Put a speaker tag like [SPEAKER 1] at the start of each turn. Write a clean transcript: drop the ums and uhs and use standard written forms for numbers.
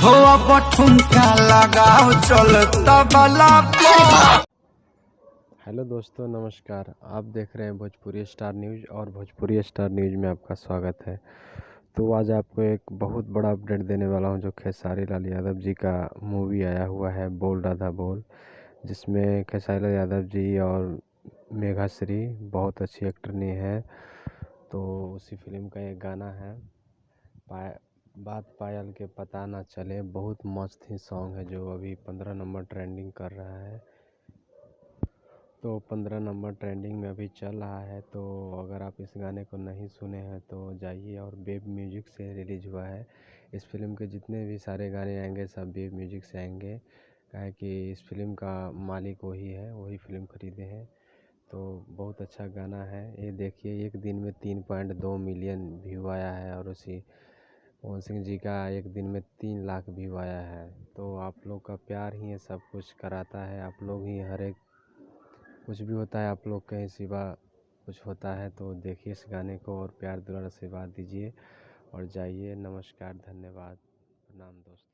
[SPEAKER 1] हो अब ठुमका लगाओ चल तबला पर।
[SPEAKER 2] हेलो दोस्तों, नमस्कार। आप देख रहे हैं भोजपुरी स्टार न्यूज़ और भोजपुरी स्टार न्यूज़ में आपका स्वागत है। तो आज आपको एक बहुत बड़ा अपडेट देने वाला हूं, जो खेसारी लाल यादव जी का मूवी आया हुआ है बोल राधा बोल, जिसमें खेसारी लाल यादव जी और मेघाश्री बहुत अच्छी एक्टरनी है। तो उसी फिल्म का एक गाना है बात पायल के पता ना चले, बहुत मस्त ही सॉन्ग है जो अभी 15 नंबर ट्रेंडिंग कर रहा है। तो 15 नंबर ट्रेंडिंग में अभी चल रहा है। तो अगर आप इस गाने को नहीं सुने हैं तो जाइए, और वेब म्यूजिक से रिलीज हुआ है। इस फिल्म के जितने भी सारे गाने आएंगे सब वेब म्यूजिक से आएंगे, क्या है कि इस फिल्म का मालिक वही है, वही फिल्म खरीदे हैं। तो बहुत अच्छा गाना है ये। देखिए, एक दिन में 3.2 मिलियन व्यू आया है, और उसी पवन सिंह जी का एक दिन में 3 लाख व्यू आया है। तो आप लोग का प्यार ही ये सब कुछ कराता है। आप लोग ही हर एक कुछ भी होता है, आप लोग कहीं सिवा कुछ होता है। तो देखिए इस गाने को और प्यार दुलार आशीर्वाद दीजिए और जाइए। नमस्कार, धन्यवाद, प्रणाम दोस्तों।